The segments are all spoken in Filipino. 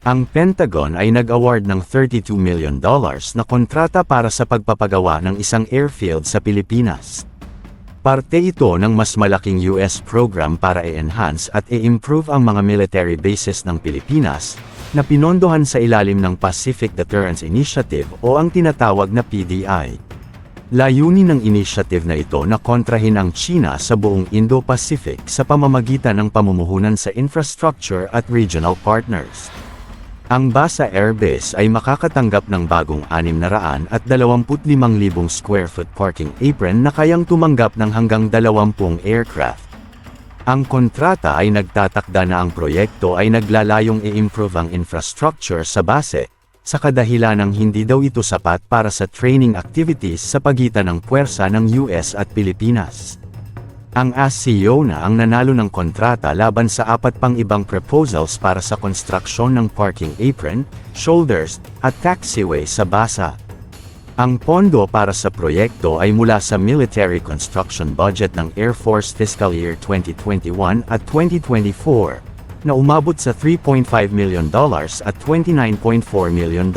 Ang Pentagon ay nag-award ng $32 million na kontrata para sa pagpapagawa ng isang airfield sa Pilipinas. Parte ito ng mas malaking US program para i-enhance at i-improve ang mga military bases ng Pilipinas, na pinondohan sa ilalim ng Pacific Deterrence Initiative o ang tinatawag na PDI. Layunin ng initiative na ito na kontrahin ang China sa buong Indo-Pacific sa pamamagitan ng pamumuhunan sa infrastructure at regional partners. Ang Basa Air Base ay makakatanggap ng bagong 625,000 square foot parking apron na kayang tumanggap ng hanggang 20 aircraft. Ang kontrata ay nagtatakda na ang proyekto ay naglalayong i-improve ang infrastructure sa base, sa kadahilanang hindi daw ito sapat para sa training activities sa pagitan ng puwersa ng US at Pilipinas. Ang ASEO na ang nanalo ng kontrata laban sa 4 pang ibang proposals para sa konstruksyon ng parking apron, shoulders, at taxiway sa Basa. Ang pondo para sa proyekto ay mula sa military construction budget ng Air Force fiscal year 2021 at 2024, na umabot sa $3.5 million at $29.4 million.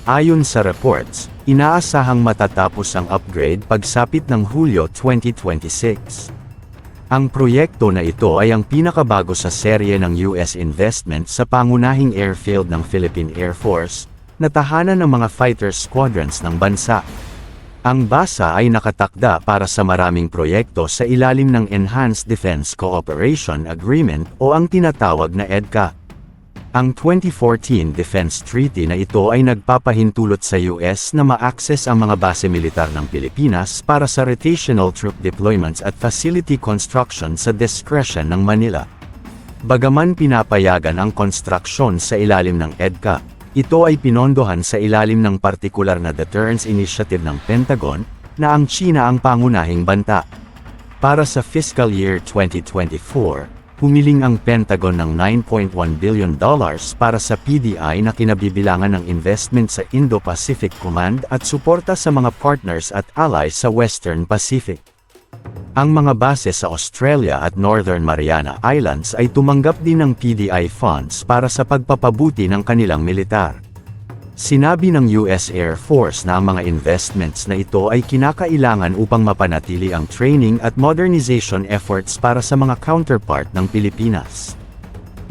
Ayon sa reports, inaasahang matatapos ang upgrade pagsapit ng Hulyo 2026. Ang proyekto na ito ay ang pinakabago sa serye ng US investment sa pangunahing airfield ng Philippine Air Force, na tahanan ng mga fighter squadrons ng bansa. Ang Basa ay nakatakda para sa maraming proyekto sa ilalim ng Enhanced Defense Cooperation Agreement o ang tinatawag na EDCA. Ang 2014 Defense Treaty na ito ay nagpapahintulot sa US na ma-access ang mga base militar ng Pilipinas para sa rotational troop deployments at facility construction sa discretion ng Manila. Bagaman pinapayagan ang konstruksyon sa ilalim ng EDCA, ito ay pinondohan sa ilalim ng partikular na deterrence initiative ng Pentagon, na ang China ang pangunahing banta. Para sa fiscal year 2024, humiling ang Pentagon ng $9.1 billion para sa PDI na kinabibilangan ng investment sa Indo-Pacific Command at suporta sa mga partners at allies sa Western Pacific. Ang mga base sa Australia at Northern Mariana Islands ay tumanggap din ng PDI funds para sa pagpapabuti ng kanilang militar. Sinabi ng US Air Force na ang mga investments na ito ay kinakailangan upang mapanatili ang training at modernization efforts para sa mga counterpart ng Pilipinas.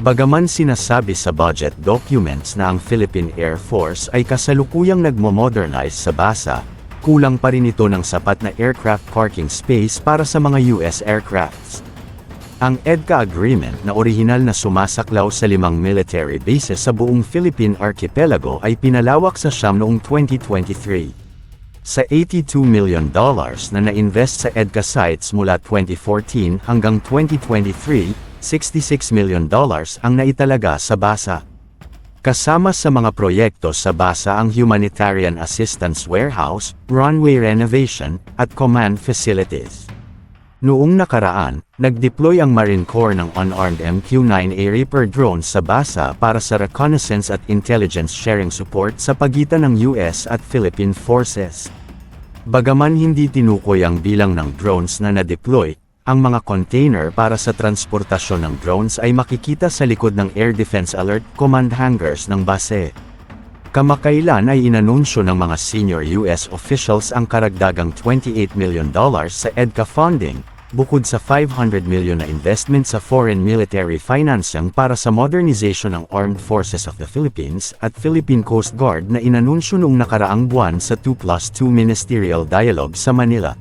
Bagaman sinasabi sa budget documents na ang Philippine Air Force ay kasalukuyang nagmo-modernize sa Basa, kulang pa rin ito ng sapat na aircraft parking space para sa mga US aircrafts. Ang EDCA agreement na orihinal na sumasaklaw sa 5 military bases sa buong Philippine Archipelago ay pinalawak sa Siyam noong 2023. Sa $82 million na na-invest sa EDCA sites mula 2014 hanggang 2023, $66 million ang naitalaga sa Basa. Kasama sa mga proyekto sa Basa ang Humanitarian Assistance Warehouse, runway renovation, at command facilities. Noong nakaraan, nag-deploy ang Marine Corps ng unarmed MQ-9A Reaper drones sa Basa para sa reconnaissance at intelligence sharing support sa pagitan ng US at Philippine forces. Bagaman hindi tinukoy ang bilang ng drones na na-deploy, ang mga container para sa transportasyon ng drones ay makikita sa likod ng Air Defense Alert Command hangars ng base. Kamakailan ay inanunsyo ng mga senior US officials ang karagdagang $28 million sa EDCA funding, bukod sa $500 million na investment sa foreign military financing para sa modernization ng Armed Forces of the Philippines at Philippine Coast Guard na inanunsyo noong nakaraang buwan sa 2+2 Ministerial Dialogue sa Manila.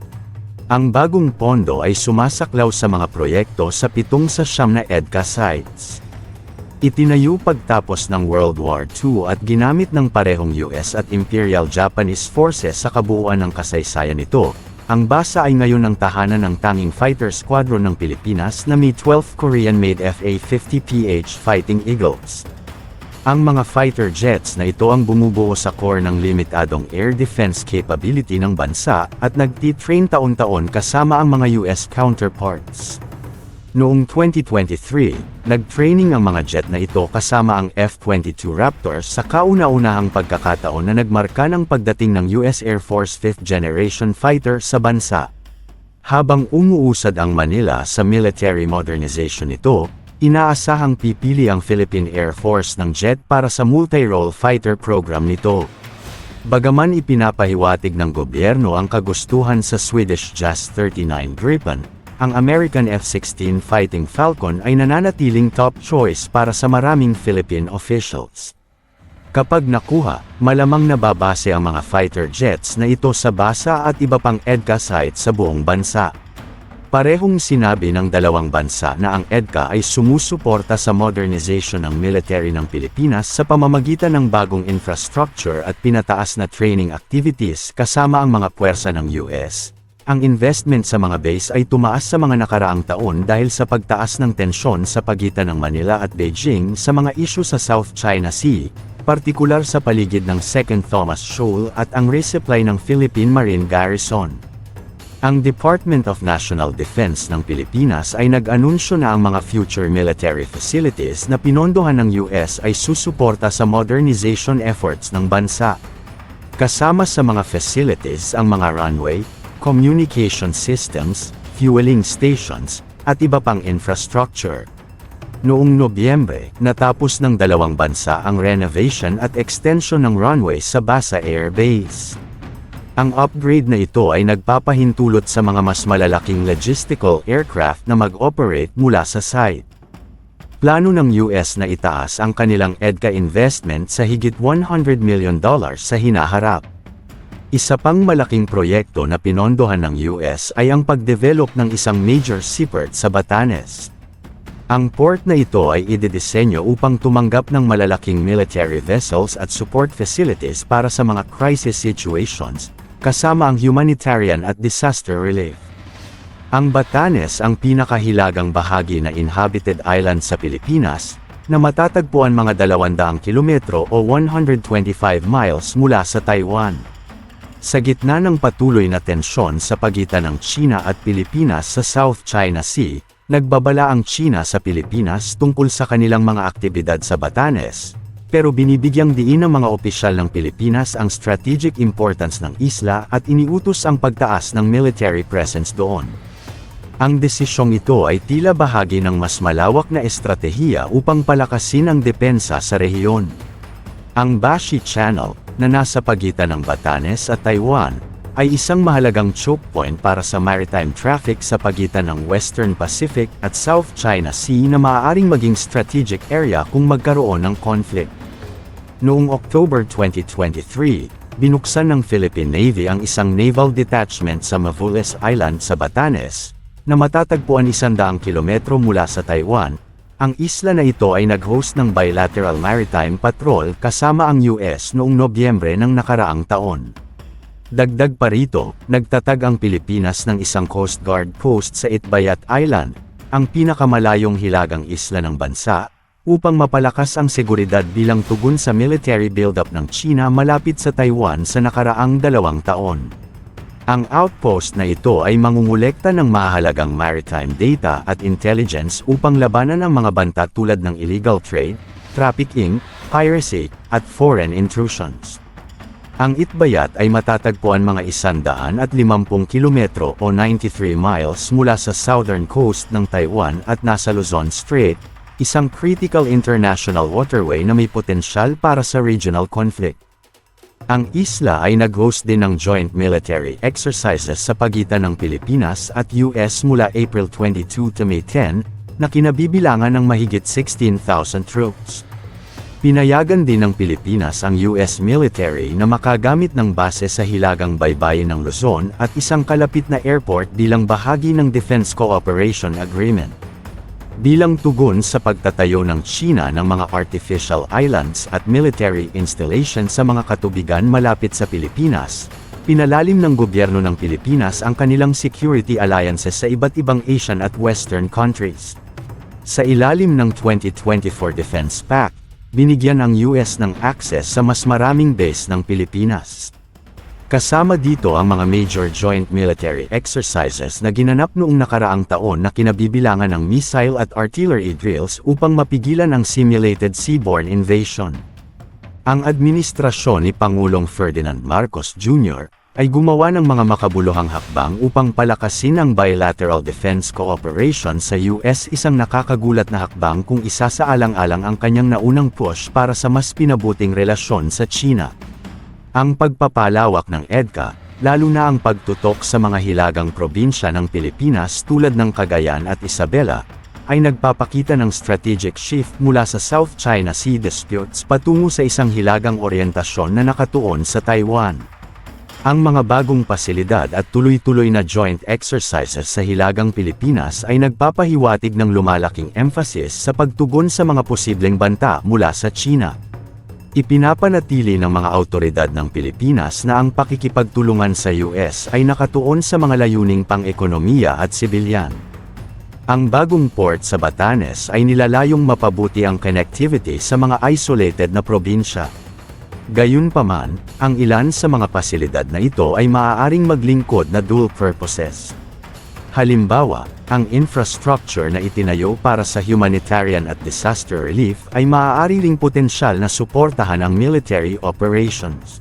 Ang bagong pondo ay sumasaklaw sa mga proyekto sa 7 sa 9 na EDCA sites. Itinayo pagtapos ng World War II at ginamit ng parehong US at Imperial Japanese Forces sa kabuuan ng kasaysayan nito. Ang Basa ay ngayon ang tahanan ng tanging fighter squadron ng Pilipinas na may 12th Korean-made FA-50PH Fighting Eagles. Ang mga fighter jets na ito ang bumubuo sa core ng limitadong air defense capability ng bansa at nagtitrain taon-taon kasama ang mga US counterparts. Noong 2023, nag-training ang mga jet na ito kasama ang F-22 Raptor sa kauna-unahang pagkakataon na nagmarka ng pagdating ng US Air Force 5th Generation Fighter sa bansa. Habang umuusad ang Manila sa military modernization nito, Inaasahang pipili ang Philippine Air Force ng jet para sa multi-role fighter program nito. Bagaman ipinapahiwatig ng gobyerno ang kagustuhan sa Swedish JAS-39 Gripen, ang American F-16 Fighting Falcon ay nananatiling top choice para sa maraming Philippine officials. Kapag nakuha, malamang nababase ang mga fighter jets na ito sa basa at iba pang EDCA sites sa buong bansa. Parehong sinabi ng dalawang bansa na ang EDCA ay sumusuporta sa modernization ng military ng Pilipinas sa pamamagitan ng bagong infrastructure at pinataas na training activities kasama ang mga puwersa ng US. Ang investment sa mga base ay tumaas sa mga nakaraang taon dahil sa pagtaas ng tensyon sa pagitan ng Manila at Beijing sa mga isyu sa South China Sea, partikular sa paligid ng Second Thomas Shoal at ang resupply ng Philippine Marine Garrison. Ang Department of National Defense ng Pilipinas ay nag-anunsyo na ang mga future military facilities na pinondohan ng US ay susuporta sa modernization efforts ng bansa. Kasama sa mga facilities ang mga runway, communication systems, fueling stations, at iba pang infrastructure. Noong Nobyembre, natapos ng dalawang bansa ang renovation at extension ng runway sa Basa Air Base. Ang upgrade na ito ay nagpapahintulot sa mga mas malalaking logistical aircraft na mag-operate mula sa site. Plano ng US na itaas ang kanilang EDCA investment sa higit $100 million sa hinaharap. Isa pang malaking proyekto na pinondohan ng US ay ang pagdevelop ng isang major seaport sa Batanes. Ang port na ito ay ididisenyo upang tumanggap ng malalaking military vessels at support facilities para sa mga crisis situations, kasama ang humanitarian at disaster relief. Ang Batanes ang pinakahilagang bahagi na inhabited island sa Pilipinas, na matatagpuan mga 200 kilometro o 125 miles mula sa Taiwan. Sa gitna ng patuloy na tensyon sa pagitan ng China at Pilipinas sa South China Sea, nagbabala ang China sa Pilipinas tungkol sa kanilang mga aktibidad sa Batanes, pero binibigyang diin ng mga opisyal ng Pilipinas ang strategic importance ng isla at iniutos ang pagtaas ng military presence doon. Ang desisyong ito ay tila bahagi ng mas malawak na estratehiya upang palakasin ang depensa sa rehiyon. Ang Bashi Channel, na nasa pagitan ng Batanes at Taiwan, ay isang mahalagang choke point para sa maritime traffic sa pagitan ng Western Pacific at South China Sea na maaaring maging strategic area kung magkaroon ng conflict. Noong October 2023, binuksan ng Philippine Navy ang isang naval detachment sa Mavules Island sa Batanes, na matatagpuan 100 kilometro mula sa Taiwan. Ang isla na ito ay nag-host ng bilateral maritime patrol kasama ang US noong Nobyembre ng nakaraang taon. Dagdag pa rito, nagtatag ang Pilipinas ng isang Coast Guard post sa Itbayat Island, ang pinakamalayong hilagang isla ng bansa, upang mapalakas ang seguridad bilang tugon sa military buildup ng China malapit sa Taiwan sa nakaraang 2 taon. Ang outpost na ito ay mangungulekta ng mahalagang maritime data at intelligence upang labanan ang mga banta tulad ng illegal trade, trafficking, piracy, at foreign intrusions. Ang Itbayat ay matatagpuan mga 150 kilometro o 93 miles mula sa southern coast ng Taiwan at nasa Luzon Strait, isang critical international waterway na may potensyal para sa regional conflict. Ang isla ay nag-host din ng joint military exercises sa pagitan ng Pilipinas at US mula April 22 to May 10, na kinabibilangan ng mahigit 16,000 troops. Pinayagan din ng Pilipinas ang US military na makagamit ng base sa hilagang baybayin ng Luzon at isang kalapit na airport bilang bahagi ng Defense Cooperation Agreement. Bilang tugon sa pagtatayo ng China ng mga artificial islands at military installations sa mga katubigan malapit sa Pilipinas, pinalalim ng gobyerno ng Pilipinas ang kanilang security alliances sa iba't ibang Asian at Western countries. Sa ilalim ng 2024 Defense Pact, binigyan ang US ng access sa mas maraming base ng Pilipinas. Kasama dito ang mga major joint military exercises na ginanap noong nakaraang taon na kinabibilangan ng missile at artillery drills upang mapigilan ang simulated seaborne invasion. Ang administrasyon ni Pangulong Ferdinand Marcos Jr. ay gumawa ng mga makabuluhang hakbang upang palakasin ang bilateral defense cooperation sa US, isang nakakagulat na hakbang kung isasaalang-alang ang kanyang naunang push para sa mas pinabuting relasyon sa China. Ang pagpapalawak ng EDCA, lalo na ang pagtutok sa mga hilagang probinsya ng Pilipinas tulad ng Cagayan at Isabela, ay nagpapakita ng strategic shift mula sa South China Sea disputes patungo sa isang hilagang oryentasyon na nakatuon sa Taiwan. Ang mga bagong pasilidad at tuloy-tuloy na joint exercises sa hilagang Pilipinas ay nagpapahiwatig ng lumalaking emphasis sa pagtugon sa mga posibleng banta mula sa China. Ipinapanatili ng mga awtoridad ng Pilipinas na ang pakikipagtulungan sa US ay nakatuon sa mga layuning pang-ekonomiya at sibilyan. Ang bagong port sa Batanes ay nilalayong mapabuti ang connectivity sa mga isolated na probinsya. Gayunpaman, ang ilan sa mga pasilidad na ito ay maaaring maglingkod na dual purposes. Halimbawa, ang infrastructure na itinayo para sa humanitarian at disaster relief ay maaari ring potensyal na suportahan ang military operations.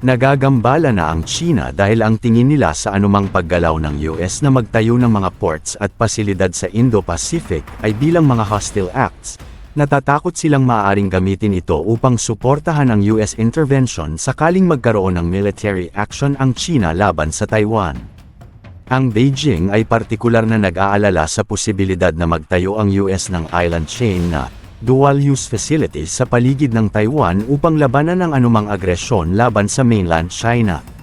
Nagagambala na ang China dahil ang tingin nila sa anumang paggalaw ng US na magtayo ng mga ports at pasilidad sa Indo-Pacific ay bilang mga hostile acts. Natatakot silang maaaring gamitin ito upang suportahan ang US intervention sakaling magkaroon ng military action ang China laban sa Taiwan. Ang Beijing ay partikular na nag-aalala sa posibilidad na magtayo ang US ng island chain na dual-use facilities sa paligid ng Taiwan upang labanan ang anumang agresyon laban sa mainland China.